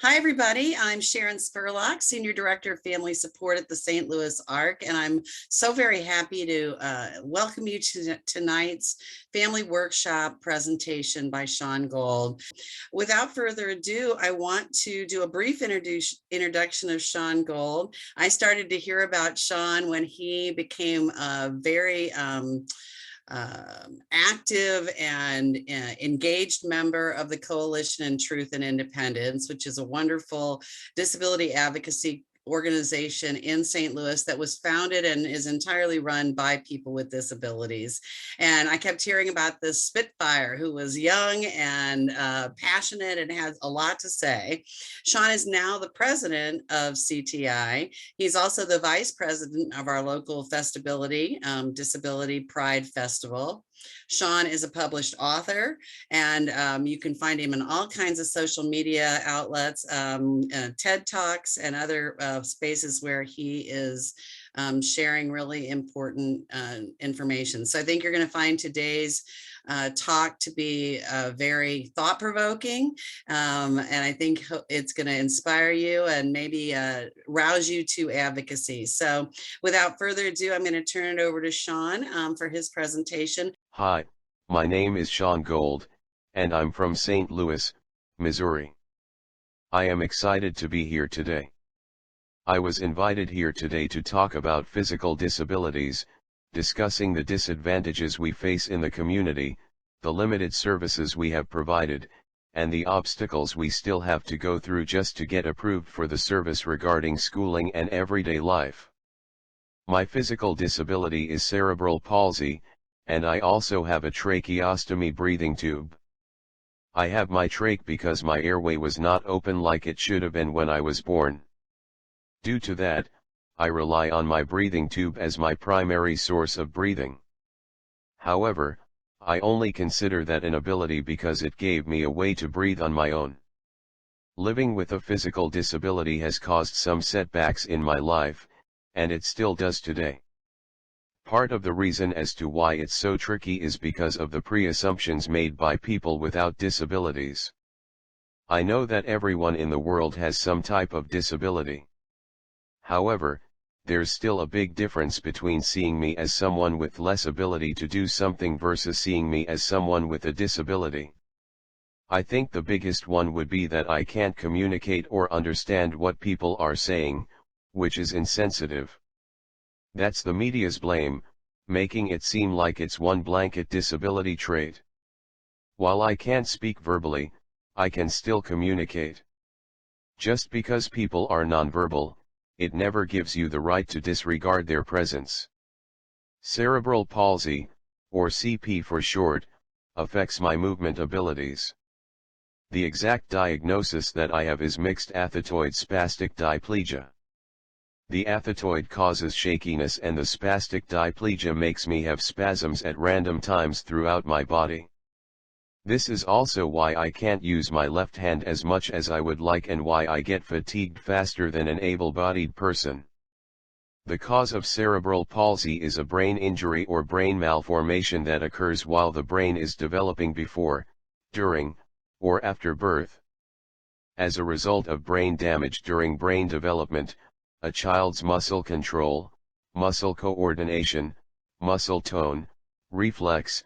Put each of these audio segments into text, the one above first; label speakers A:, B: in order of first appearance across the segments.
A: Hi, everybody. I'm Sharon Spurlock, Senior Director of Family Support at the St. Louis Arc, and I'm so very happy to welcome you to tonight's Family Workshop presentation by Sean Gold. Without further ado, I want to do a brief introduction of Sean Gold. I started to hear about Sean when he became a very active and engaged member of the Coalition in Truth and Independence, which is a wonderful disability advocacy organization in St. Louis that was founded and is entirely run by people with disabilities. And I kept hearing about this Spitfire who was young and passionate and has a lot to say. Sean is now the president of CTI. He's also the vice president of our local festibility, Disability Pride Festival. Sean is a published author, and you can find him in all kinds of social media outlets, TED Talks, and other spaces where he is sharing really important information. So I think you're going to find today's talk to be very thought-provoking, and I think it's going to inspire you and maybe rouse you to advocacy. So without further ado, I'm going to turn it over to Sean for his presentation.
B: Hi, my name is Sean Gold, and I'm from St. Louis, Missouri. I am excited to be here today. I was invited here today to talk about physical disabilities, discussing the disadvantages we face in the community, the limited services we have provided, and the obstacles we still have to go through just to get approved for the service regarding schooling and everyday life. My physical disability is cerebral palsy, and I also have a tracheostomy breathing tube. I have my trach because my airway was not open like it should have been when I was born. Due to that, I rely on my breathing tube as my primary source of breathing. However, I only consider that an ability because it gave me a way to breathe on my own. Living with a physical disability has caused some setbacks in my life, and it still does today. Part of the reason as to why it's so tricky is because of the pre-assumptions made by people without disabilities. I know that everyone in the world has some type of disability. However, there's still a big difference between seeing me as someone with less ability to do something versus seeing me as someone with a disability. I think the biggest one would be that I can't communicate or understand what people are saying, which is insensitive. That's the media's blame, making it seem like it's one blanket disability trait. While I can't speak verbally, I can still communicate. Just because people are nonverbal, it never gives you the right to disregard their presence. Cerebral palsy, or CP for short, affects my movement abilities. The exact diagnosis that I have is mixed athetoid spastic diplegia. The athetoid causes shakiness and the spastic diplegia makes me have spasms at random times throughout my body. This is also why I can't use my left hand as much as I would like and why I get fatigued faster than an able-bodied person. The cause of cerebral palsy is a brain injury or brain malformation that occurs while the brain is developing before, during, or after birth. As a result of brain damage during brain development, a child's muscle control, muscle coordination, muscle tone, reflex,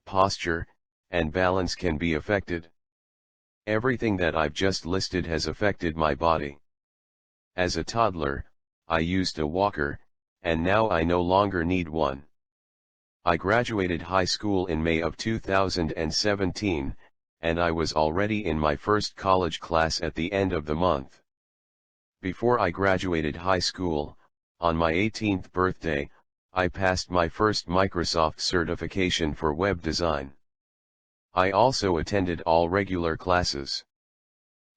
B: posture, and balance can be affected. Everything that I've just listed has affected my body. As a toddler, I used a walker, and now I no longer need one. I graduated high school in May of 2017, and I was already in my first college class at the end of the month. Before I graduated high school, on my 18th birthday, I passed my first Microsoft certification for web design. I also attended all regular classes.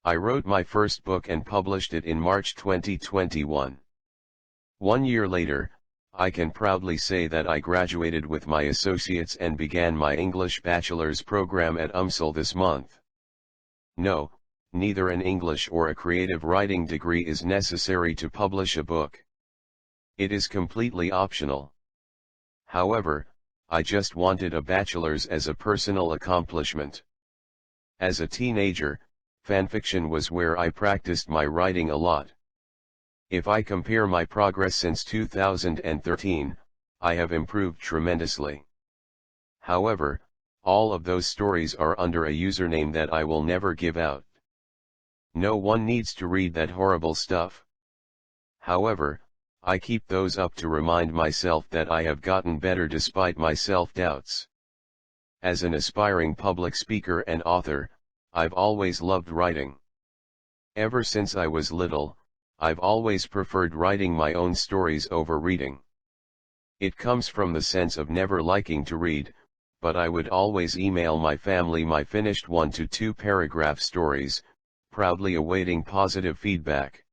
B: I wrote my first book and published it in March 2021. 1 year later, I can proudly say that I graduated with my associates and began my English bachelor's program at UMSL this month. No, neither an English or a creative writing degree is necessary to publish a book. It is completely optional. However, I just wanted a bachelor's as a personal accomplishment. As a teenager, fanfiction was where I practiced my writing a lot. If I compare my progress since 2013, I have improved tremendously. However, all of those stories are under a username that I will never give out. No one needs to read that horrible stuff. However, I keep those up to remind myself that I have gotten better despite my self-doubts. As an aspiring public speaker and author, I've always loved writing. Ever since I was little, I've always preferred writing my own stories over reading. It comes from the sense of never liking to read, but I would always email my family my finished 1 to 2 paragraph stories, proudly awaiting positive feedback.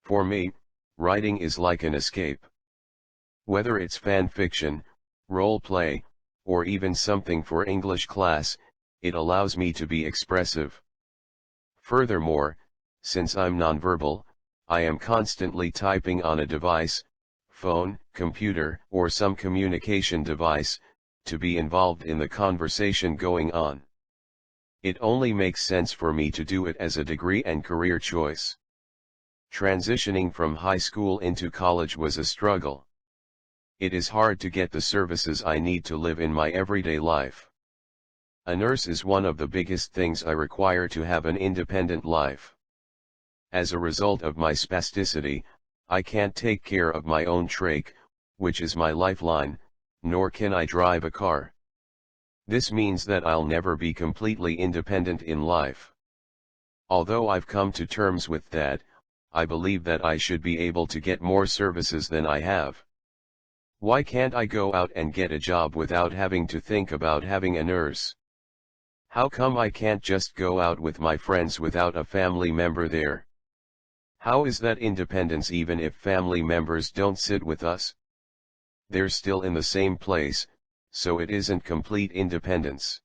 B: For me, writing is like an escape. Whether it's fan fiction, role play, or even something for English class, it allows me to be expressive. Furthermore, since I'm nonverbal, I am constantly typing on a device, phone, computer, or some communication device, to be involved in the conversation going on. It only makes sense for me to do it as a degree and career choice. Transitioning from high school into college was a struggle. It is hard to get the services I need to live in my everyday life. A nurse is one of the biggest things I require to have an independent life. As a result of my spasticity, I can't take care of my own trach, which is my lifeline, nor can I drive a car. This means that I'll never be completely independent in life. Although I've come to terms with that, I believe that I should be able to get more services than I have. Why can't I go out and get a job without having to think about having a nurse? How come I can't just go out with my friends without a family member there? How is that independence even if family members don't sit with us? They're still in the same place, so it isn't complete independence.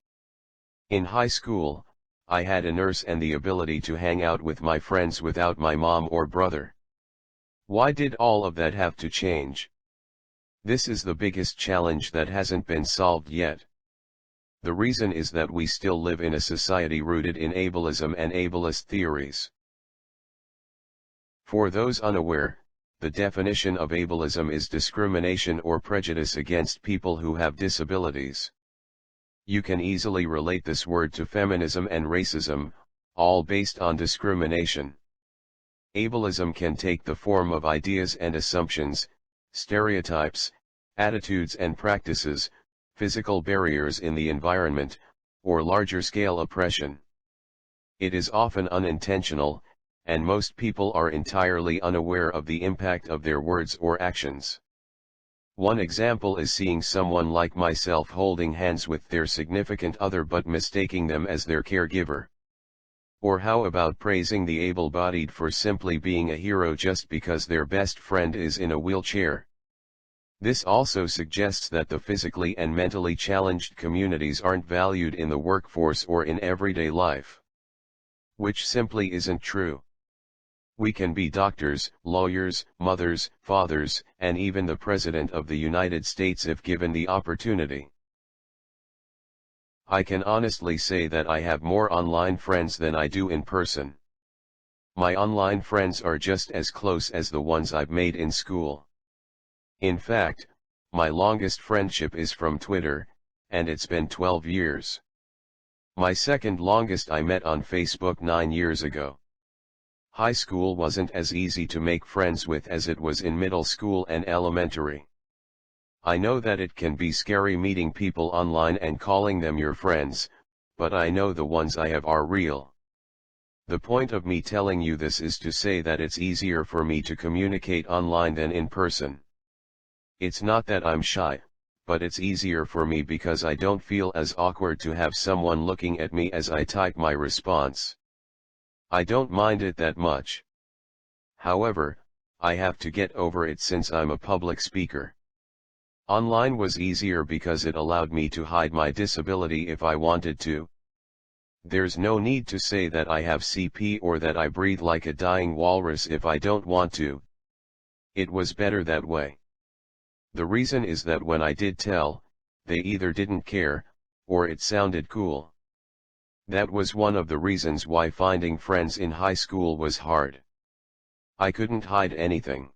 B: In high school, I had a nurse and the ability to hang out with my friends without my mom or brother. Why did all of that have to change? This is the biggest challenge that hasn't been solved yet. The reason is that we still live in a society rooted in ableism and ableist theories. For those unaware, the definition of ableism is discrimination or prejudice against people who have disabilities. You can easily relate this word to feminism and racism, all based on discrimination. Ableism can take the form of ideas and assumptions, stereotypes, attitudes and practices, physical barriers in the environment, or larger-scale oppression. It is often unintentional, and most people are entirely unaware of the impact of their words or actions. One example is seeing someone like myself holding hands with their significant other but mistaking them as their caregiver. Or how about praising the able-bodied for simply being a hero just because their best friend is in a wheelchair? This also suggests that the physically and mentally challenged communities aren't valued in the workforce or in everyday life. Which simply isn't true. We can be doctors, lawyers, mothers, fathers, and even the President of the United States if given the opportunity. I can honestly say that I have more online friends than I do in person. My online friends are just as close as the ones I've made in school. In fact, my longest friendship is from Twitter, and it's been 12 years. My second longest I met on Facebook 9 years ago. High school wasn't as easy to make friends with as it was in middle school and elementary. I know that it can be scary meeting people online and calling them your friends, but I know the ones I have are real. The point of me telling you this is to say that it's easier for me to communicate online than in person. It's not that I'm shy, but it's easier for me because I don't feel as awkward to have someone looking at me as I type my response. I don't mind it that much. However, I have to get over it since I'm a public speaker. Online was easier because it allowed me to hide my disability if I wanted to. There's no need to say that I have CP or that I breathe like a dying walrus if I don't want to. It was better that way. The reason is that when I did tell, they either didn't care, or it sounded cool. That was one of the reasons why finding friends in high school was hard. I couldn't hide anything.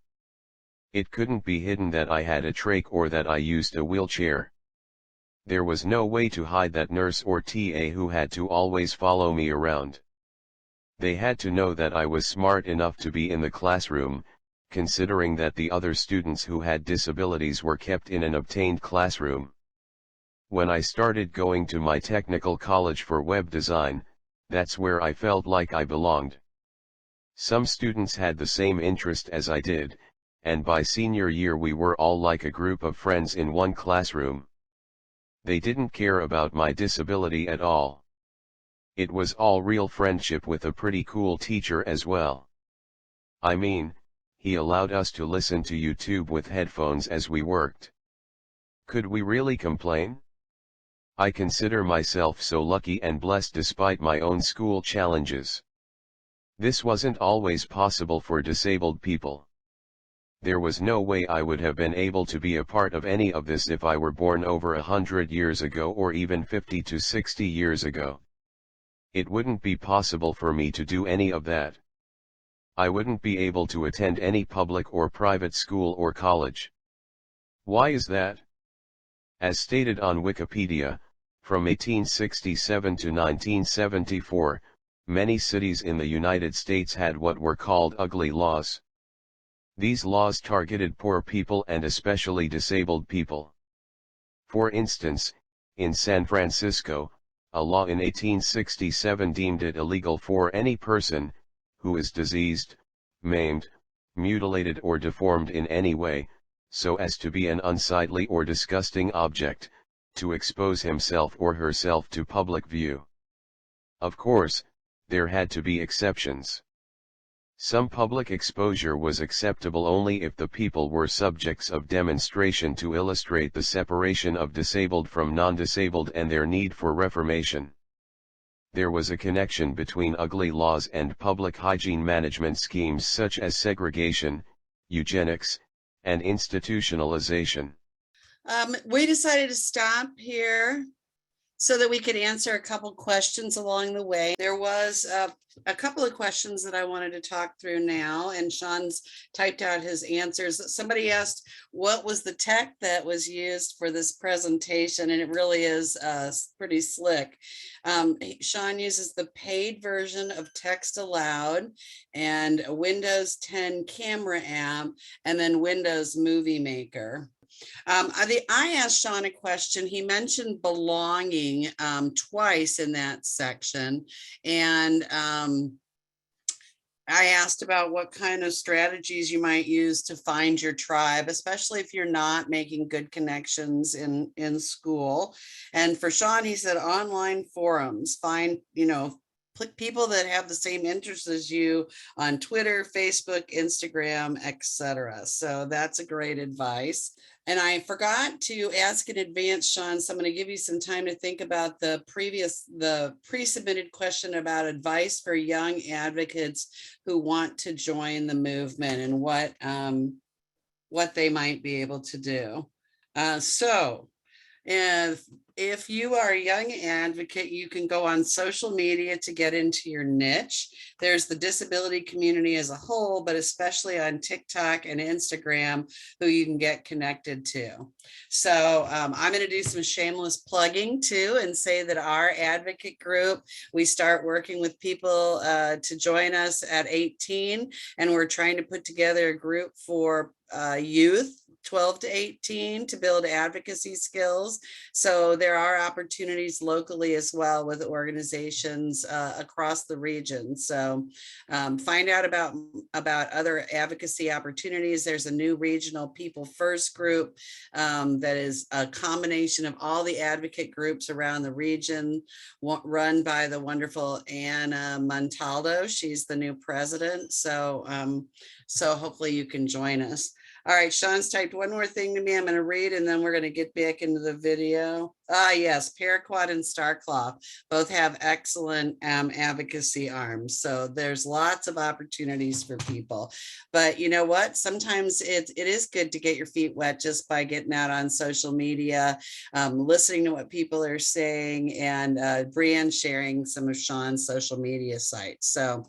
B: It couldn't be hidden that I had a trach or that I used a wheelchair. There was no way to hide that nurse or TA who had to always follow me around. They had to know that I was smart enough to be in the classroom, considering that the other students who had disabilities were kept in an obtained classroom. When I started going to my technical college for web design, that's where I felt like I belonged. Some students had the same interest as I did, and by senior year we were all like a group of friends in one classroom. They didn't care about my disability at all. It was all real friendship with a pretty cool teacher as well. I mean, he allowed us to listen to YouTube with headphones as we worked. Could we really complain? I consider myself so lucky and blessed despite my own school challenges. This wasn't always possible for disabled people. There was no way I would have been able to be a part of any of this if I were born over 100 years ago or even 50 to 60 years ago. It wouldn't be possible for me to do any of that. I wouldn't be able to attend any public or private school or college. Why is that? As stated on Wikipedia, from 1867 to 1974, many cities in the United States had what were called ugly laws. These laws targeted poor people and especially disabled people. For instance, in San Francisco, a law in 1867 deemed it illegal for any person, who is diseased, maimed, mutilated or deformed in any way, so as to be an unsightly or disgusting object, to expose himself or herself to public view. Of course, there had to be exceptions. Some public exposure was acceptable only if the people were subjects of demonstration to illustrate the separation of disabled from non-disabled and their need for reformation. There was a connection between ugly laws and public hygiene management schemes such as segregation, eugenics, and institutionalization.
A: We decided to stop here so that we could answer a couple questions along the way. There was a couple of questions that I wanted to talk through now, and Sean's typed out his answers. Somebody asked, what was the tech that was used for this presentation? And it really is pretty slick. Sean uses the paid version of Text Aloud and a Windows 10 camera app, and then Windows Movie Maker. I asked Sean a question. He mentioned belonging twice in that section. And I asked about what kind of strategies you might use to find your tribe, especially if you're not making good connections in school. And for Sean, he said online forums, find, people that have the same interests as you on Twitter, Facebook, Instagram, etc. So that's a great advice. And I forgot to ask in advance, Sean, so I'm going to give you some time to think about the pre-submitted question about advice for young advocates who want to join the movement and what they might be able to do. So if you are a young advocate, you can go on social media to get into your niche. There's the disability community as a whole, but especially on TikTok and Instagram, who you can get connected to. So I'm going to do some shameless plugging too and say that our advocate group, we start working with people to join us at 18, and we're trying to put together a group for youth 12 to 18 to build advocacy skills. So there are opportunities locally as well with organizations across the region. So find out about other advocacy opportunities. There's a new regional People First group that is a combination of all the advocate groups around the region, run by the wonderful Anna Montaldo. She's the new president. So hopefully you can join us. All right, Sean's typed one more thing to me. I'm going to read, and then we're going to get back into the video. Yes, Paraquat and Starcloth both have excellent advocacy arms. So there's lots of opportunities for people. But you know what? Sometimes it is good to get your feet wet just by getting out on social media, listening to what people are saying, and Brianne sharing some of Sean's social media sites. So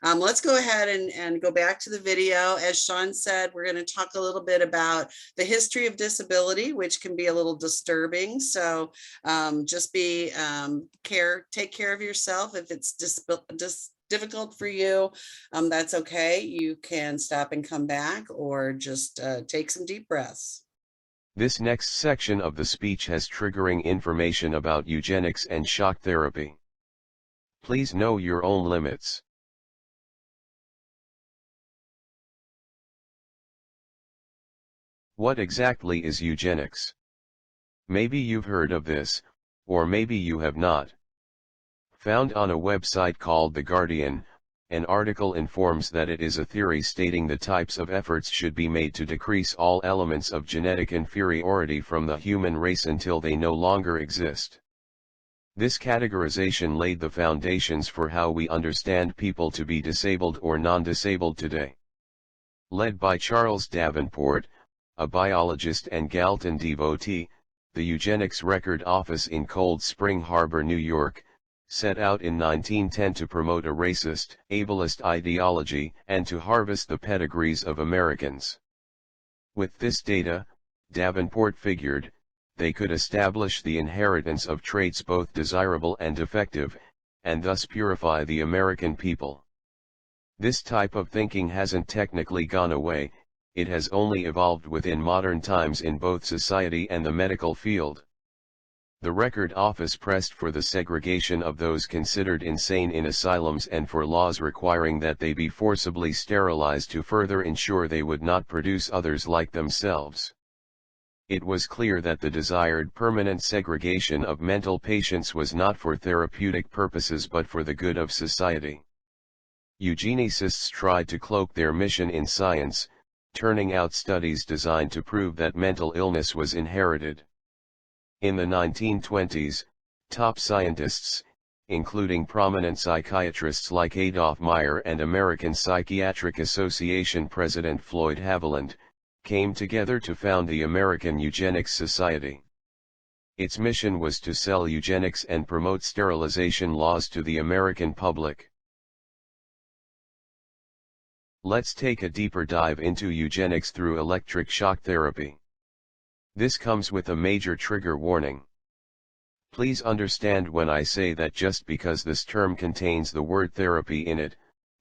A: let's go ahead and go back to the video. As Sean said, we're going to talk a little bit about the history of disability, which can be a little disturbing. So just take care of yourself. If it's difficult for you, that's okay. You can stop and come back, or just take some deep breaths.
B: This next section of the speech has triggering information about eugenics and shock therapy. Please know your own limits. What exactly is eugenics? Maybe you've heard of this, or maybe you have not. Found on a website called The Guardian, an article informs that it is a theory stating the types of efforts should be made to decrease all elements of genetic inferiority from the human race until they no longer exist. This categorization laid the foundations for how we understand people to be disabled or non-disabled today. Led by Charles Davenport, a biologist and Galton devotee, the Eugenics Record Office in Cold Spring Harbor, New York, set out in 1910 to promote a racist, ableist ideology and to harvest the pedigrees of Americans. With this data, Davenport figured, they could establish the inheritance of traits both desirable and defective, and thus purify the American people. This type of thinking hasn't technically gone away, it has only evolved within modern times in both society and the medical field. The Record Office pressed for the segregation of those considered insane in asylums and for laws requiring that they be forcibly sterilized to further ensure they would not produce others like themselves. It was clear that the desired permanent segregation of mental patients was not for therapeutic purposes but for the good of society. Eugenicists tried to cloak their mission in science, turning out studies designed to prove that mental illness was inherited. In the 1920s, top scientists, including prominent psychiatrists like Adolph Meyer and American Psychiatric Association President Floyd Haviland, came together to found the American Eugenics Society. Its mission was to sell eugenics and promote sterilization laws to the American public. Let's take a deeper dive into eugenics through electric shock therapy. This comes with a major trigger warning. Please understand when I say that just because this term contains the word therapy in it,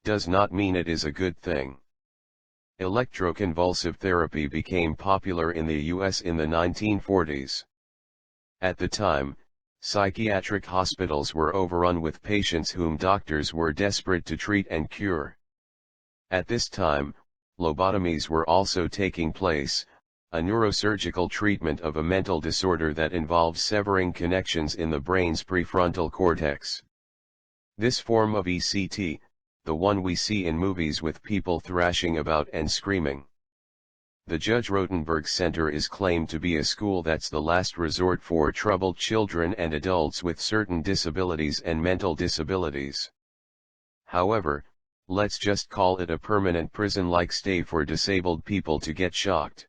B: does not mean it is a good thing. Electroconvulsive therapy became popular in the US in the 1940s. At the time, psychiatric hospitals were overrun with patients whom doctors were desperate to treat and cure. At this time, lobotomies were also taking place, a neurosurgical treatment of a mental disorder that involves severing connections in the brain's prefrontal cortex. This form of ECT, the one we see in movies with people thrashing about and screaming. The Judge Rotenberg Center is claimed to be a school that's the last resort for troubled children and adults with certain disabilities and mental disabilities. However, let's just call it a permanent prison-like stay for disabled people to get shocked.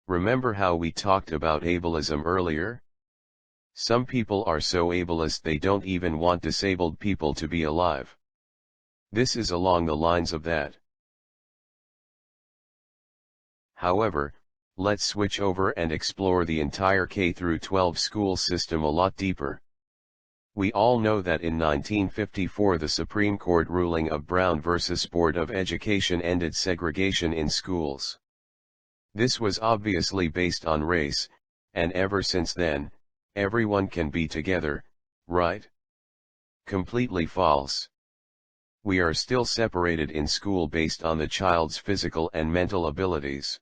B: Remember how we talked about ableism earlier? Some people are so ableist they don't even want disabled people to be alive. This is along the lines of that. However, let's switch over and explore the entire K-12 school system a lot deeper. We all know that in 1954 the Supreme Court ruling of Brown versus Board of Education ended segregation in schools. This was obviously based on race, and ever since then, everyone can be together, right? Completely false. We are still separated in school based on the child's physical and mental abilities.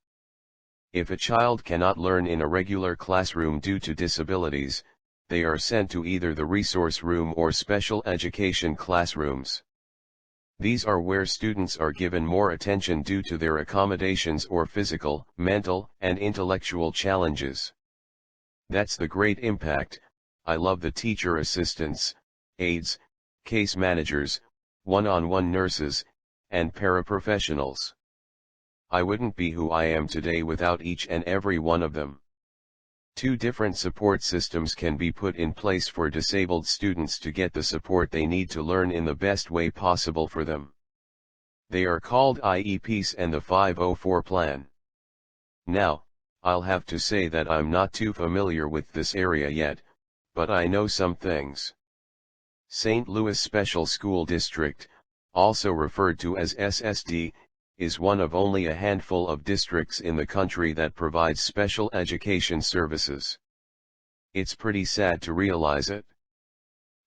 B: If a child cannot learn in a regular classroom due to disabilities, they are sent to either the resource room or special education classrooms. These are where students are given more attention due to their accommodations or physical, mental, and intellectual challenges. That's the great impact. I love the teacher assistants, aides, case managers, one-on-one nurses, and paraprofessionals. I wouldn't be who I am today without each and every one of them. 2 different support systems can be put in place for disabled students to get the support they need to learn in the best way possible for them. They are called IEPs and the 504 plan. Now, I'll have to say that I'm not too familiar with this area yet, but I know some things. St. Louis Special School District, also referred to as SSD, is one of only a handful of districts in the country that provides special education services. It's pretty sad to realize it.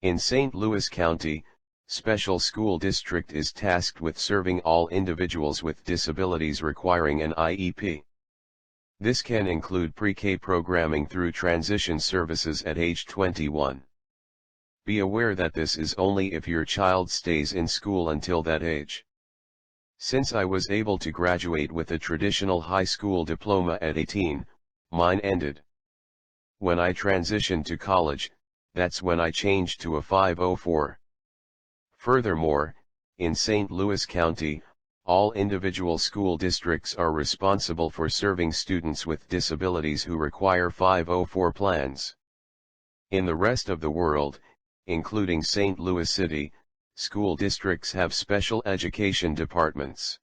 B: In St. Louis County, Special School District is tasked with serving all individuals with disabilities requiring an IEP. This can include pre-K programming through transition services at age 21. Be aware that this is only if your child stays in school until that age. Since I was able to graduate with a traditional high school diploma at 18, mine ended. When I transitioned to college, that's when I changed to a 504. Furthermore, in St. Louis County, all individual school districts are responsible for serving students with disabilities who require 504 plans. In the rest of the world, including St. Louis City, school districts have special education departments.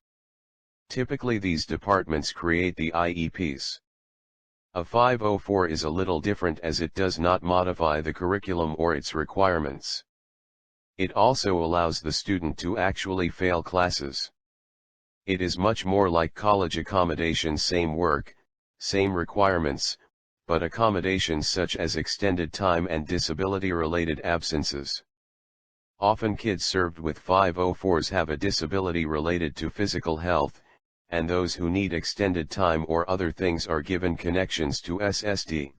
B: Typically these departments create the IEPs. A 504 is a little different as it does not modify the curriculum or its requirements. It also allows the student to actually fail classes. It is much more like college accommodations, same work, same requirements, but accommodations such as extended time and disability-related absences. Often kids served with 504s have a disability related to physical health, and those who need extended time or other things are given connections to SSD.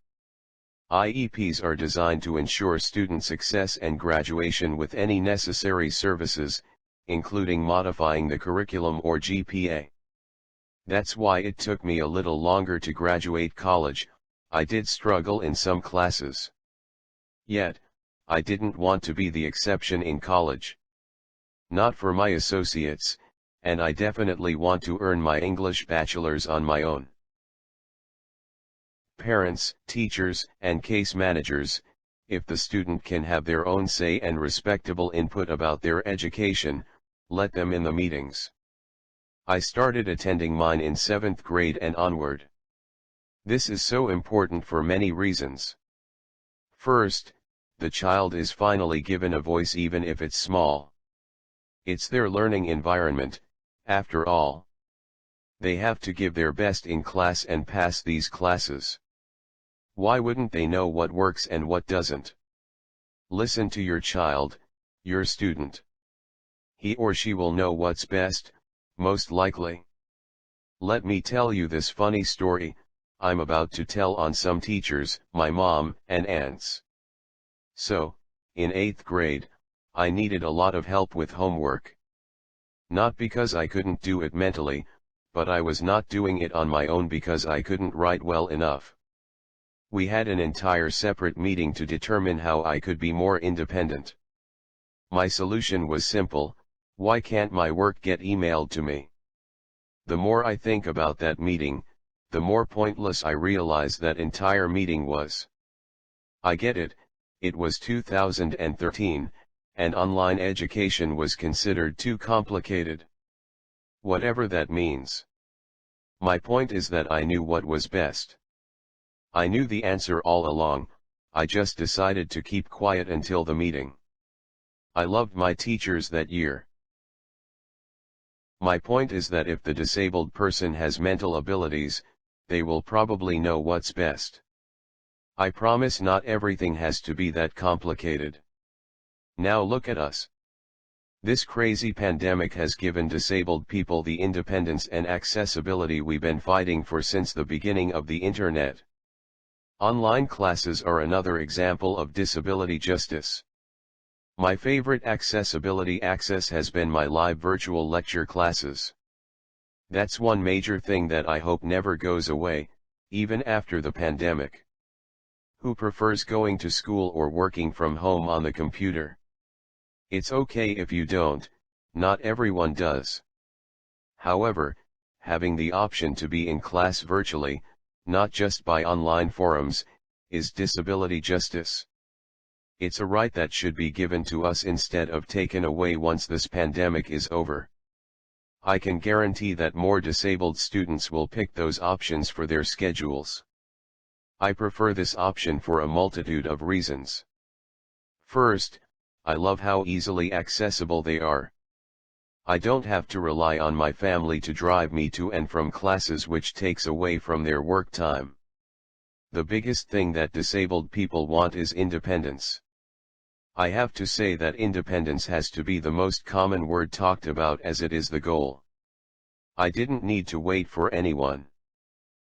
B: IEPs are designed to ensure student success and graduation with any necessary services, including modifying the curriculum or GPA. That's why it took me a little longer to graduate college. I did struggle in some classes. Yet, I didn't want to be the exception in college. Not for my associates, and I definitely want to earn my English bachelor's on my own. Parents, teachers, and case managers, if the student can have their own say and respectable input about their education, let them in the meetings. I started attending mine in 7th grade and onward. This is so important for many reasons. First, the child is finally given a voice even if it's small. It's their learning environment, after all. They have to give their best in class and pass these classes. Why wouldn't they know what works and what doesn't? Listen to your child, your student. He or she will know what's best, most likely. Let me tell you this funny story I'm about to tell on some teachers, my mom and aunts. So, in 8th grade, I needed a lot of help with homework. Not because I couldn't do it mentally, but I was not doing it on my own because I couldn't write well enough. We had an entire separate meeting to determine how I could be more independent. My solution was simple: why can't my work get emailed to me? The more I think about that meeting, the more pointless I realize that entire meeting was. I get it, it was 2013, and online education was considered too complicated. Whatever that means. My point is that I knew what was best. I knew the answer all along, I just decided to keep quiet until the meeting. I loved my teachers that year. My point is that if the disabled person has mental abilities, they will probably know what's best. I promise not everything has to be that complicated. Now look at us. This crazy pandemic has given disabled people the independence and accessibility we've been fighting for since the beginning of the internet. Online classes are another example of disability justice. My favorite accessibility access has been my live virtual lecture classes. That's one major thing that I hope never goes away, even after the pandemic. Who prefers going to school or working from home on the computer? It's okay if you don't, not everyone does. However, having the option to be in class virtually, not just by online forums, is disability justice. It's a right that should be given to us instead of taken away once this pandemic is over. I can guarantee that more disabled students will pick those options for their schedules. I prefer this option for a multitude of reasons. First, I love how easily accessible they are. I don't have to rely on my family to drive me to and from classes, which takes away from their work time. The biggest thing that disabled people want is independence. I have to say that independence has to be the most common word talked about, as it is the goal. I didn't need to wait for anyone.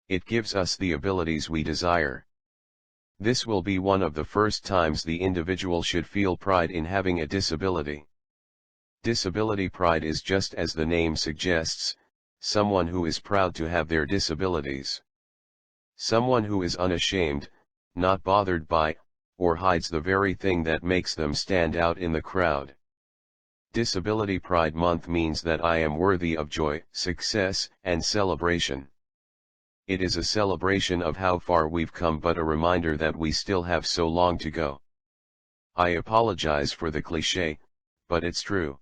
B: It gives us the abilities we desire. This will be one of the first times the individual should feel pride in having a disability. Disability pride is, just as the name suggests, someone who is proud to have their disabilities. Someone who is unashamed, not bothered by, or hides the very thing that makes them stand out in the crowd. Disability Pride Month means that I am worthy of joy, success, and celebration. It is a celebration of how far we've come, but a reminder that we still have so long to go. I apologize for the cliché, but it's true.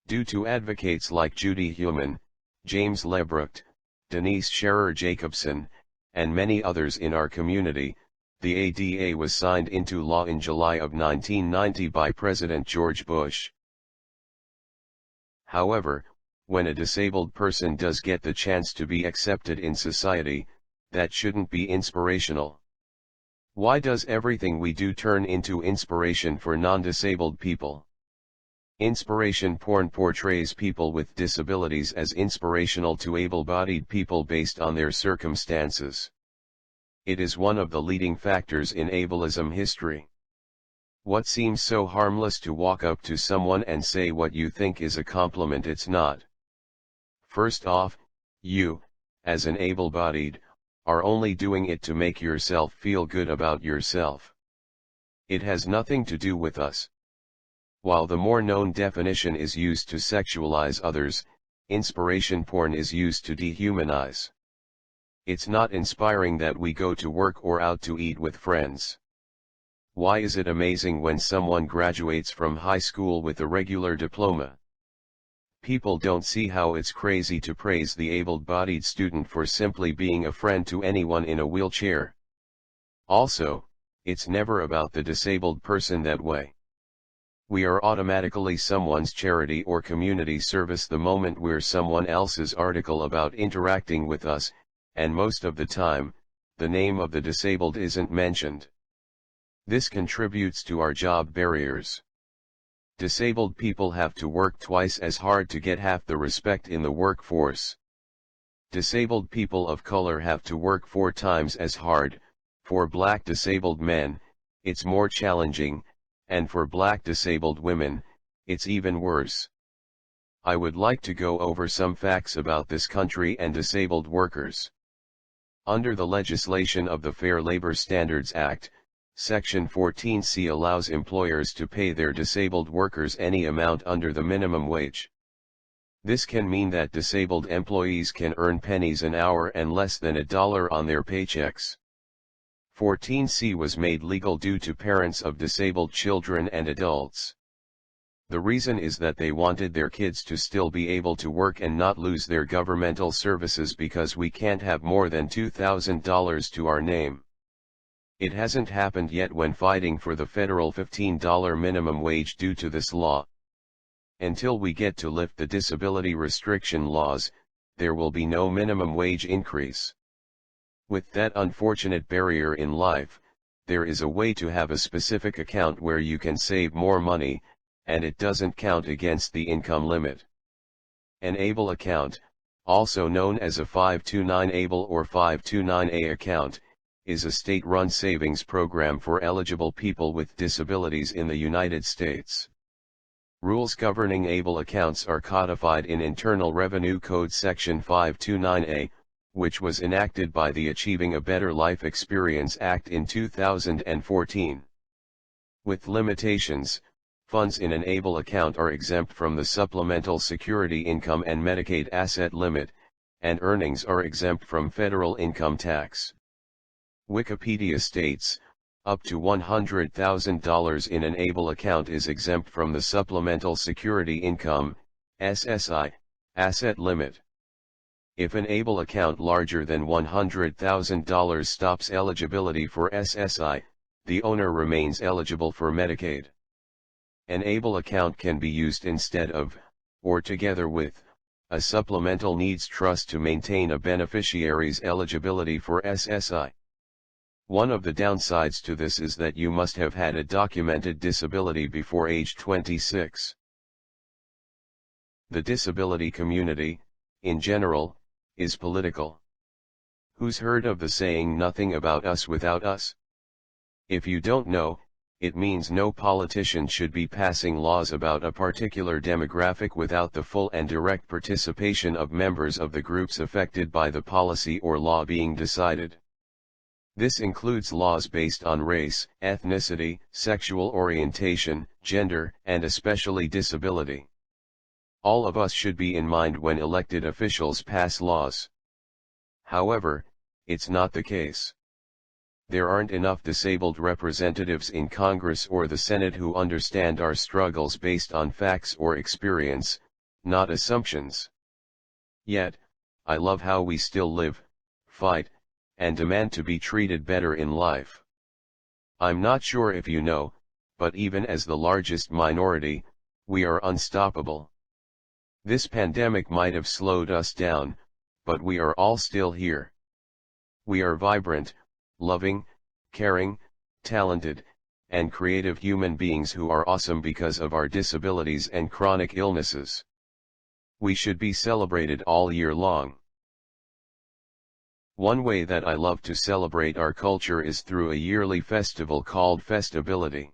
B: Due to advocates like Judy Heumann, James Lebrecht, Denise Scherer Jacobson, and many others in our community, the ADA was signed into law in July of 1990 by President George Bush. However, when a disabled person does get the chance to be accepted in society, that shouldn't be inspirational. Why does everything we do turn into inspiration for non-disabled people? Inspiration porn portrays people with disabilities as inspirational to able-bodied people based on their circumstances. It is one of the leading factors in ableism history. What seems so harmless to walk up to someone and say what you think is a compliment, it's not. First off, you, as an able-bodied, are only doing it to make yourself feel good about yourself. It has nothing to do with us. While the more known definition is used to sexualize others, inspiration porn is used to dehumanize. It's not inspiring that we go to work or out to eat with friends. Why is it amazing when someone graduates from high school with a regular diploma? People don't see how it's crazy to praise the able-bodied student for simply being a friend to anyone in a wheelchair. Also, it's never about the disabled person that way. We are automatically someone's charity or community service the moment we're someone else's article about interacting with us, and most of the time, the name of the disabled isn't mentioned. This contributes to our job barriers. Disabled people have to work twice as hard to get half the respect in the workforce. Disabled people of color have to work 4 times as hard. For Black disabled men, it's more challenging, and for Black disabled women, it's even worse. I would like to go over some facts about this country and disabled workers. Under the legislation of the Fair Labor Standards Act, Section 14C allows employers to pay their disabled workers any amount under the minimum wage. This can mean that disabled employees can earn pennies an hour and less than $1 on their paychecks. 14C was made legal due to parents of disabled children and adults. The reason is that they wanted their kids to still be able to work and not lose their governmental services because we can't have more than $2,000 to our name. It hasn't happened yet when fighting for the federal $15 minimum wage due to this law. Until we get to lift the disability restriction laws, there will be no minimum wage increase. With that unfortunate barrier in life, there is a way to have a specific account where you can save more money, and it doesn't count against the income limit. An ABLE account, also known as a 529 ABLE or 529A account, is a state-run savings program for eligible people with disabilities in the United States. Rules governing ABLE accounts are codified in Internal Revenue Code Section 529A, which was enacted by the Achieving a Better Life Experience Act in 2014. With limitations, funds in an ABLE account are exempt from the Supplemental Security Income and Medicaid asset limit, and earnings are exempt from federal income tax. Wikipedia states, up to $100,000 in an ABLE account is exempt from the Supplemental Security Income, SSI, asset limit. If an ABLE account larger than $100,000 stops eligibility for SSI, the owner remains eligible for Medicaid. An ABLE account can be used instead of, or together with, a supplemental needs trust to maintain a beneficiary's eligibility for SSI. One of the downsides to this is that you must have had a documented disability before age 26. The disability community, in general, is political. Who's heard of the saying "nothing about us without us"? If you don't know, it means no politician should be passing laws about a particular demographic without the full and direct participation of members of the groups affected by the policy or law being decided. This includes laws based on race, ethnicity, sexual orientation, gender, and especially disability. All of us should be in mind when elected officials pass laws. However, it's not the case. There aren't enough disabled representatives in Congress or the Senate who understand our struggles based on facts or experience, not assumptions. Yet, I love how we still live, fight, and demand to be treated better in life. I'm not sure if you know, but even as the largest minority, we are unstoppable. This pandemic might have slowed us down, but we are all still here. We are vibrant, loving, caring, talented, and creative human beings who are awesome because of our disabilities and chronic illnesses. We should be celebrated all year long. One way that I love to celebrate our culture is through a yearly festival called Festability.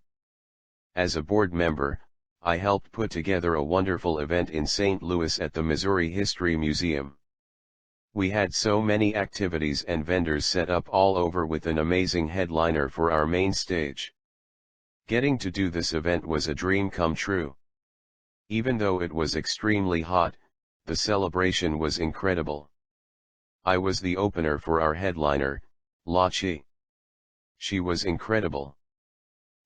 B: As a board member, I helped put together a wonderful event in St. Louis at the Missouri History Museum. We had so many activities and vendors set up all over with an amazing headliner for our main stage. Getting to do this event was a dream come true. Even though it was extremely hot, the celebration was incredible. I was the opener for our headliner, La Chi. She was incredible.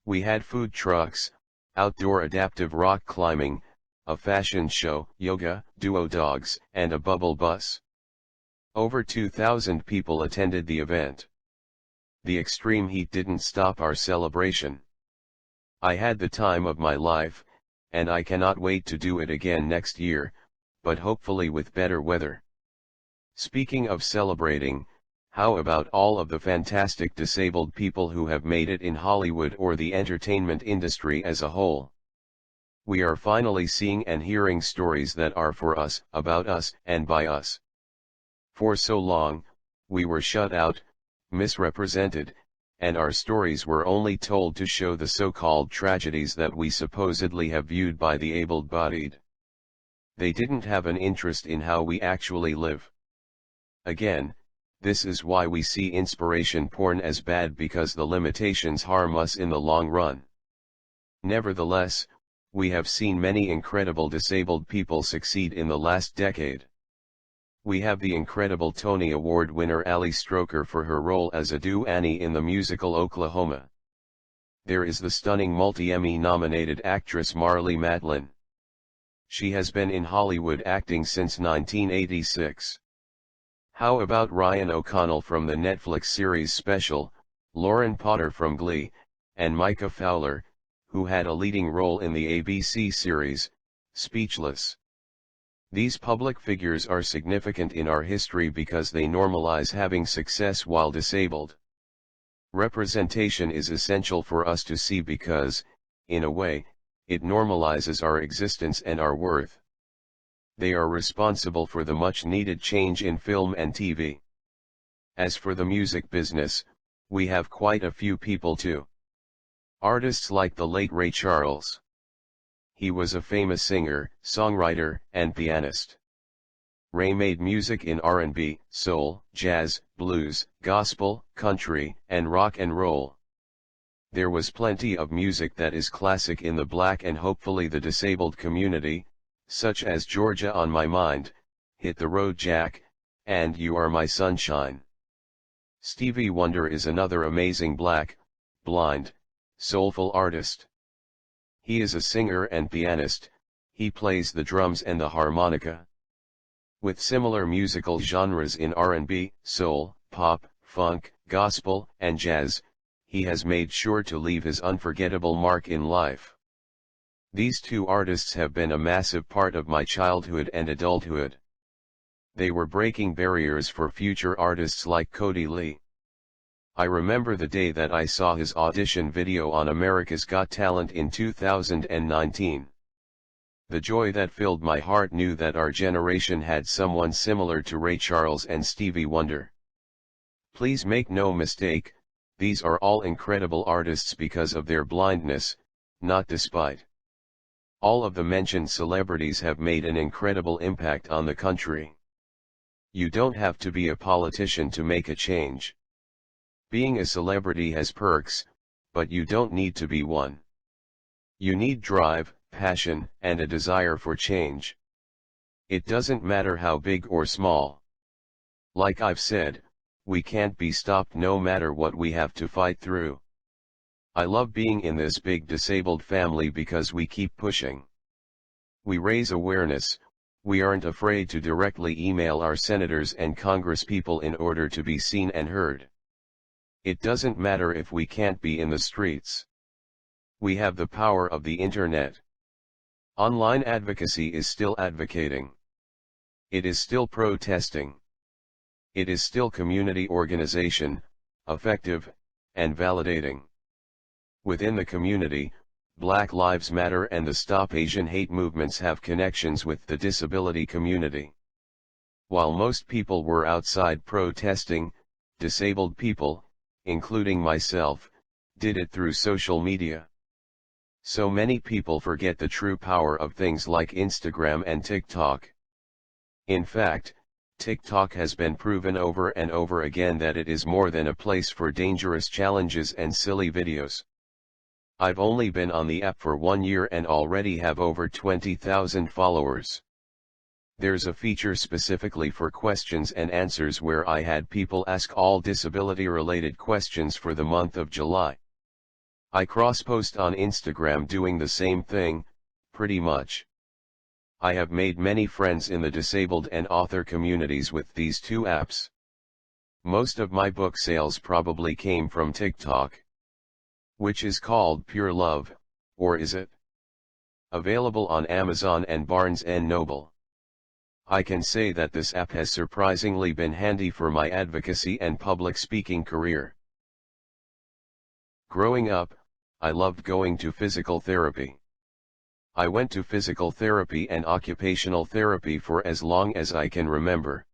B: We had food trucks, outdoor adaptive rock climbing, a fashion show, yoga, duo dogs, and a bubble bus. Over 2,000 people attended the event. The extreme heat didn't stop our celebration. I had the time of my life, and I cannot wait to do it again next year, but hopefully with better weather. Speaking of celebrating, how about all of the fantastic disabled people who have made it in Hollywood or the entertainment industry as a whole? We are finally seeing and hearing stories that are for us, about us, and by us. For so long, we were shut out, misrepresented, and our stories were only told to show the so-called tragedies that we supposedly have viewed by the able-bodied. They didn't have an interest in how we actually live. Again, this is why we see inspiration porn as bad, because the limitations harm us in the long run. Nevertheless, we have seen many incredible disabled people succeed in the last decade. We have the incredible Tony Award winner Ali Stroker for her role as Adu Annie in the musical Oklahoma. There is the stunning multi-Emmy nominated actress Marlee Matlin. She has been in Hollywood acting since 1986. How about Ryan O'Connell from the Netflix series Special, Lauren Potter from Glee, and Micah Fowler, who had a leading role in the ABC series, Speechless. These public figures are significant in our history because they normalize having success while disabled. Representation is essential for us to see because, in a way, it normalizes our existence and our worth. They are responsible for the much-needed change in film and TV. As for the music business, we have quite a few people too. Artists like the late Ray Charles. He was a famous singer, songwriter, and pianist. Ray made music in R&B, soul, jazz, blues, gospel, country, and rock and roll. There was plenty of music that is classic in the Black and hopefully the disabled community, such as Georgia on My Mind, Hit the Road Jack, and You Are My Sunshine. Stevie Wonder is another amazing black, blind, soulful artist. He is a singer and pianist, he plays the drums and the harmonica. With similar musical genres in R&B, soul, pop, funk, gospel, and jazz, he has made sure to leave his unforgettable mark in life. These two artists have been a massive part of my childhood and adulthood. They were breaking barriers for future artists like Cody Lee. I remember the day that I saw his audition video on America's Got Talent in 2019. The joy that filled my heart knew that our generation had someone similar to Ray Charles and Stevie Wonder. Please make no mistake, these are all incredible artists because of their blindness, not despite. All of the mentioned celebrities have made an incredible impact on the country. You don't have to be a politician to make a change. Being a celebrity has perks, but you don't need to be one. You need drive, passion, and a desire for change. It doesn't matter how big or small. Like I've said, we can't be stopped no matter what we have to fight through. I love being in this big disabled family because we keep pushing. We raise awareness, we aren't afraid to directly email our senators and congresspeople in order to be seen and heard. It doesn't matter if we can't be in the streets. We have the power of the internet. Online advocacy is still advocating. It is still protesting. It is still community organization, effective, and validating. Within the community, Black Lives Matter and the Stop Asian Hate movements have connections with the disability community. While most people were outside protesting, disabled people, including myself, did it through social media. So many people forget the true power of things like Instagram and TikTok. In fact, TikTok has been proven over and over again that it is more than a place for dangerous challenges and silly videos. I've only been on the app for 1 year and already have over 20,000 followers. There's a feature specifically for questions and answers where I had people ask all disability-related questions for the month of July. I cross-post on Instagram doing the same thing, pretty much. I have made many friends in the disabled and author communities with these two apps. Most of my book sales probably came from TikTok. Which is called Pure Love, or is it? Available on Amazon and Barnes & Noble. I can say that this app has surprisingly been handy for my advocacy and public speaking career. Growing up, I loved going to physical therapy. I went to physical therapy and occupational therapy for as long as I can remember.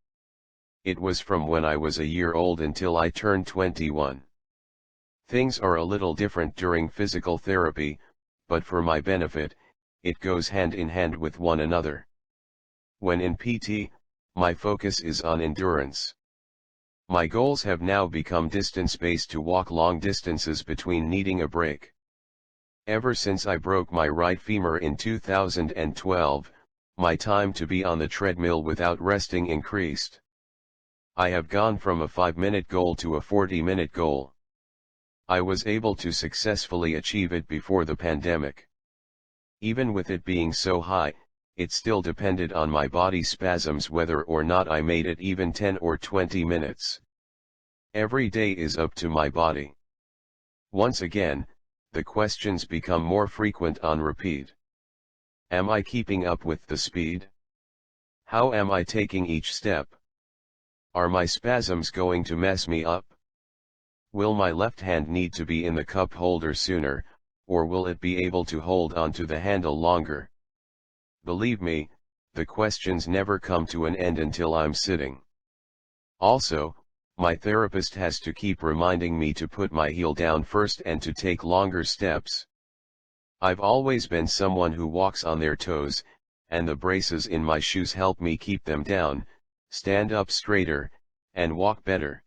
B: It was from when I was a year old until I turned 21. Things are a little different during physical therapy, but for my benefit, it goes hand in hand with one another. When in PT, my focus is on endurance. My goals have now become distance-based to walk long distances between needing a break. Ever since I broke my right femur in 2012, my time to be on the treadmill without resting increased. I have gone from a 5-minute goal to a 40-minute goal. I was able to successfully achieve it before the pandemic. Even with it being so high, it still depended on my body spasms whether or not I made it even 10 or 20 minutes. Every day is up to my body. Once again, the questions become more frequent on repeat. Am I keeping up with the speed? How am I taking each step? Are my spasms going to mess me up? Will my left hand need to be in the cup holder sooner, or will it be able to hold onto the handle longer? Believe me, the questions never come to an end until I'm sitting. Also, my therapist has to keep reminding me to put my heel down first and to take longer steps. I've always been someone who walks on their toes, and the braces in my shoes help me keep them down, stand up straighter, and walk better.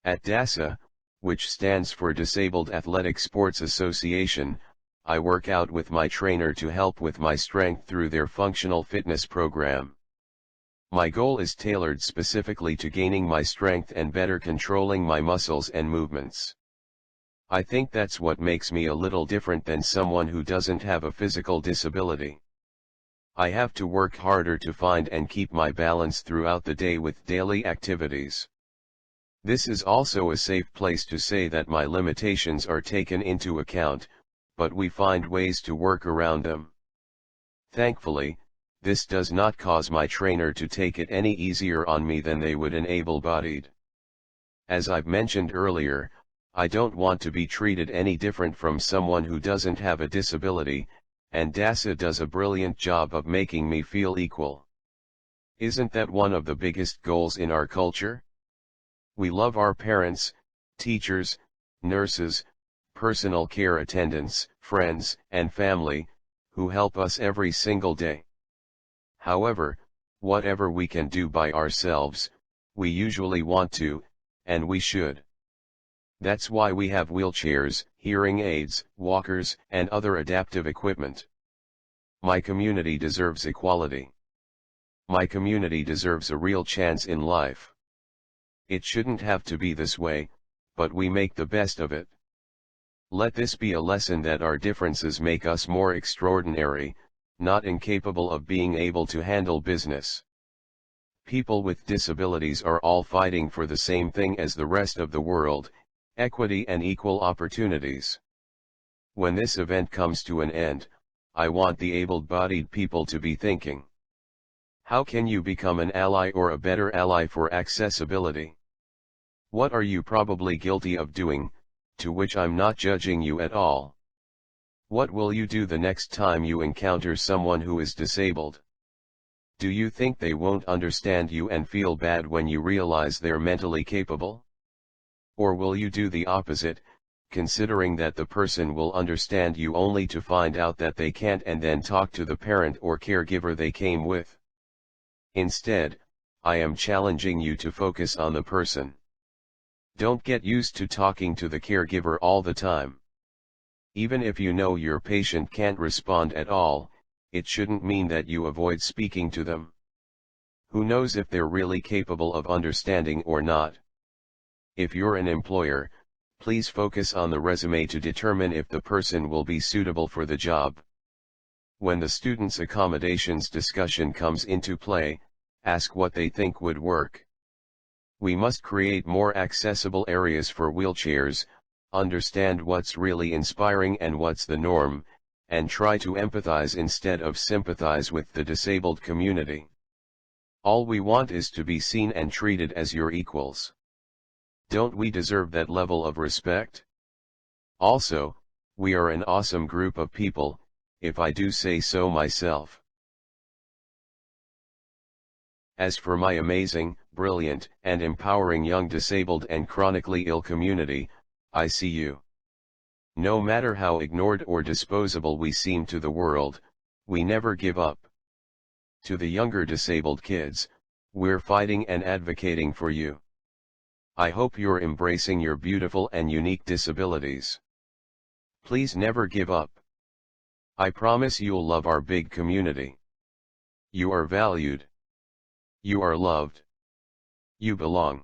B: At DASA, which stands for Disabled Athletic Sports Association, I work out with my trainer to help with my strength through their functional fitness program. My goal is tailored specifically to gaining my strength and better controlling my muscles and movements. I think that's what makes me a little different than someone who doesn't have a physical disability. I have to work harder to find and keep my balance throughout the day with daily activities. This is also a safe place to say that my limitations are taken into account, but we find ways to work around them. Thankfully, this does not cause my trainer to take it any easier on me than they would an able-bodied. As I've mentioned earlier, I don't want to be treated any different from someone who doesn't have a disability, and DASA does a brilliant job of making me feel equal. Isn't that one of the biggest goals in our culture? We love our parents, teachers, nurses, personal care attendants, friends, and family, who help us every single day. However, whatever we can do by ourselves, we usually want to, and we should. That's why we have wheelchairs, hearing aids, walkers, and other adaptive equipment. My community deserves equality. My community deserves a real chance in life. It shouldn't have to be this way, but we make the best of it. Let this be a lesson that our differences make us more extraordinary, not incapable of being able to handle business. People with disabilities are all fighting for the same thing as the rest of the world: equity and equal opportunities. When this event comes to an end, I want the able-bodied people to be thinking, how can you become an ally or a better ally for accessibility? What are you probably guilty of doing, to which I'm not judging you at all? What will you do the next time you encounter someone who is disabled? Do you think they won't understand you and feel bad when you realize they're mentally capable? Or will you do the opposite, considering that the person will understand you only to find out that they can't and then talk to the parent or caregiver they came with? Instead, I am challenging you to focus on the person. Don't get used to talking to the caregiver all the time. Even if you know your patient can't respond at all, it shouldn't mean that you avoid speaking to them. Who knows if they're really capable of understanding or not? If you're an employer, please focus on the resume to determine if the person will be suitable for the job. When the student's accommodations discussion comes into play, ask what they think would work. We must create more accessible areas for wheelchairs, understand what's really inspiring and what's the norm, and try to empathize instead of sympathize with the disabled community. All we want is to be seen and treated as your equals. Don't we deserve that level of respect? Also, we are an awesome group of people, if I do say so myself. As for my amazing, brilliant, and empowering young disabled and chronically ill community, I see you. No matter how ignored or disposable we seem to the world, we never give up. To the younger disabled kids, we're fighting and advocating for you. I hope you're embracing your beautiful and unique disabilities. Please never give up. I promise you'll love our big community. You are valued. You are loved. You belong.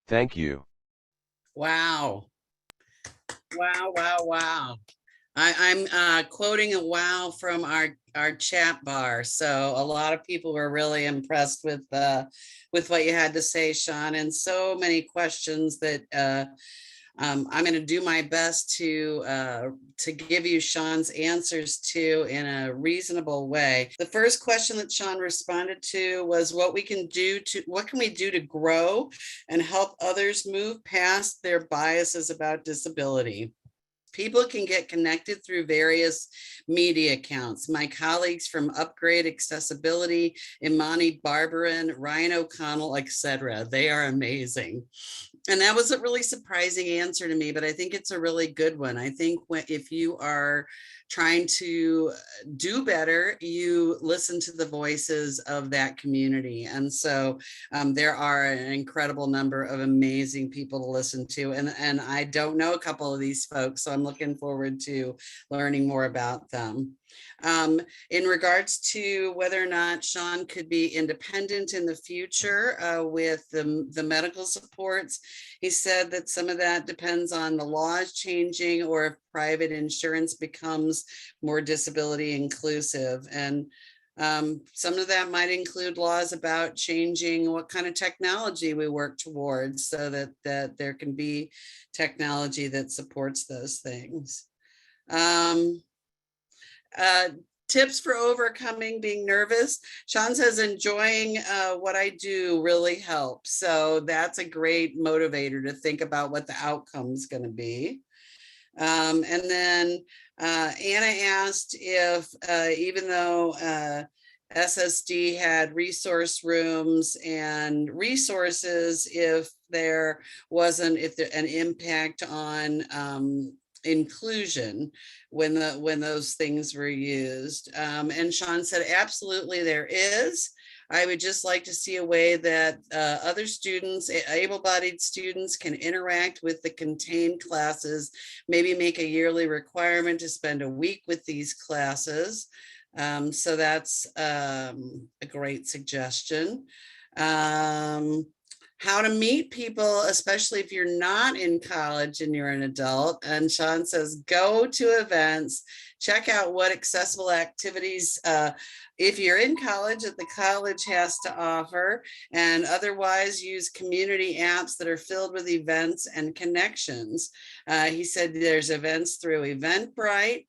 B: Thank you.
A: Wow. Wow, wow, wow. I'm quoting a wow from our chat bar. So a lot of people were really impressed with what you had to say, Sean, and so many questions that I'm going to do my best to give you Sean's answers to in a reasonable way. The first question that Sean responded to was what can we do to grow and help others move past their biases about disability. People can get connected through various media accounts. My colleagues from Upgrade Accessibility, Imani Barbarin, Ryan O'Connell, etc. They are amazing. And that was a really surprising answer to me, but I think it's a really good one. I think if you are trying to do better, you listen to the voices of that community. And so there are an incredible number of amazing people to listen to. And I don't know a couple of these folks, so I'm looking forward to learning more about them. In regards to whether or not Sean could be independent in the future with the medical supports, he said that some of that depends on the laws changing or if private insurance becomes more disability inclusive. And some of that might include laws about changing what kind of technology we work towards so that there can be technology that supports those things. Tips for overcoming being nervous. Sean says enjoying what I do really helps. So that's a great motivator to think about what the outcome is going to be. And then Anna asked if even though SSD had resource rooms and resources, if there wasn't an impact on inclusion when those things were used. And Sean said, absolutely there is. I would just like to see a way that other students, able-bodied students, can interact with the contained classes, maybe make a yearly requirement to spend a week with these classes. So that's a great suggestion. How to meet people, especially if you're not in college and you're an adult. And Sean says, go to events, check out what accessible activities, if you're in college, that the college has to offer, and otherwise use community apps that are filled with events and connections. He said there's events through Eventbrite,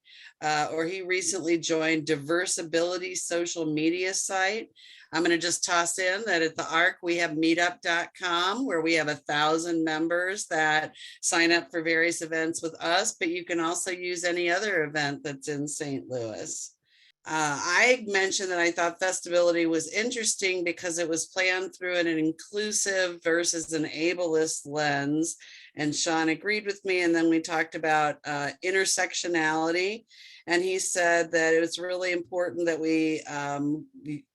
A: or he recently joined Diversability social media site. I'm going to just toss in that at the ARC, we have meetup.com where we have 1,000 members that sign up for various events with us, but you can also use any other event that's in St. Louis. I mentioned that I thought Festibility was interesting because it was planned through an inclusive versus an ableist lens, and Sean agreed with me. And then we talked about intersectionality. And he said that it was really important that we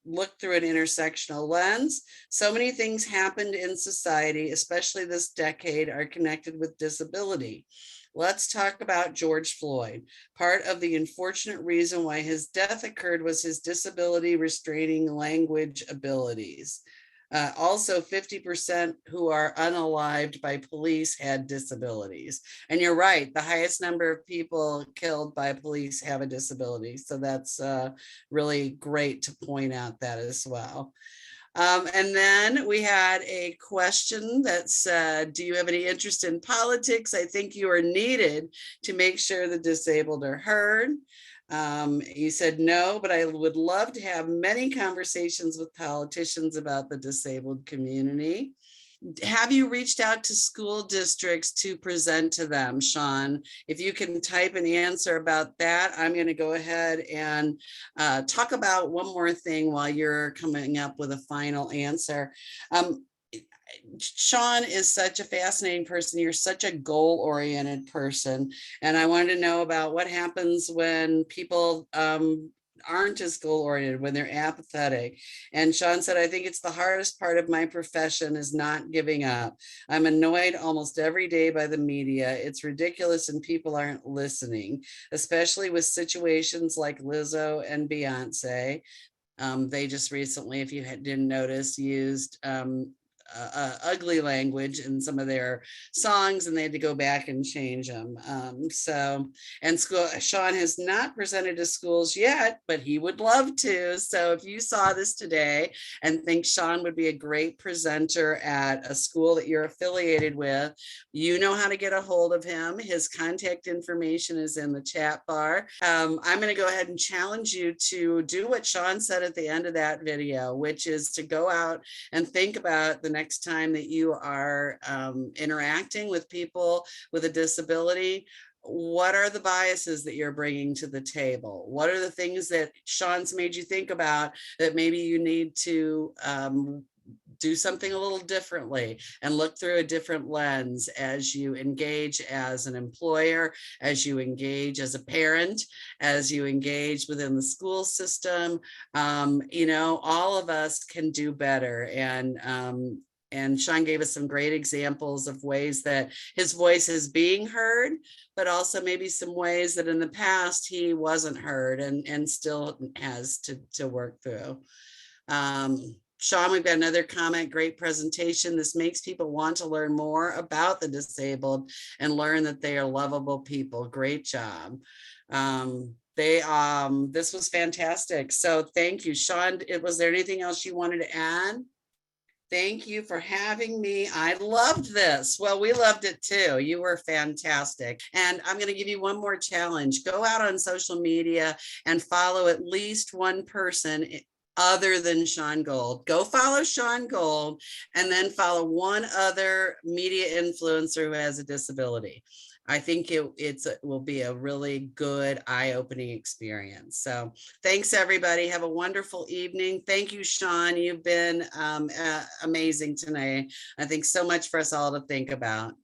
A: look through an intersectional lens. So many things happened in society, especially this decade, are connected with disability. Let's talk about George Floyd. Part of the unfortunate reason why his death occurred was his disability restraining language abilities. Also, 50% who are unalived by police had disabilities. And you're right, the highest number of people killed by police have a disability. So that's really great to point out that as well. And then we had a question that said, do you have any interest in politics? I think you are needed to make sure the disabled are heard. You said no, but I would love to have many conversations with politicians about the disabled community. Have you reached out to school districts to present to them, Sean? If you can type an answer about that, I'm going to go ahead and talk about one more thing while you're coming up with a final answer. Sean is such a fascinating person. You're such a goal-oriented person. And I wanted to know about what happens when people aren't as goal-oriented, when they're apathetic. And Sean said, I think it's the hardest part of my profession is not giving up. I'm annoyed almost every day by the media. It's ridiculous and people aren't listening, especially with situations like Lizzo and Beyonce. They just recently, if you didn't notice, used ugly language in some of their songs, and they had to go back and change them. And Sean has not presented to schools yet, but he would love to. So if you saw this today and think Sean would be a great presenter at a school that you're affiliated with, you know how to get a hold of him. His contact information is in the chat bar. I'm going to go ahead and challenge you to do what Sean said at the end of that video, which is to go out and think about the next time that you are interacting with people with a disability, what are the biases that you're bringing to the table? What are the things that Sean's made you think about that maybe you need to do something a little differently and look through a different lens as you engage as an employer, as you engage as a parent, as you engage within the school system. All of us can do better. And Sean gave us some great examples of ways that his voice is being heard, but also maybe some ways that in the past he wasn't heard and still has to work through. Sean, we've got another comment. Great presentation. This makes people want to learn more about the disabled and learn that they are lovable people. Great job. This was fantastic. So thank you, Sean. Was there anything else you wanted to add? Thank you for having me. I loved this. Well, we loved it too. You were fantastic. And I'm going to give you one more challenge. Go out on social media and follow at least one person other than Sean Gold. Go follow Sean Gold and then follow one other media influencer who has a disability. I think it will be a really good eye-opening experience. So thanks, everybody. Have a wonderful evening. Thank you, Sean. You've been amazing tonight. I think so much for us all to think about.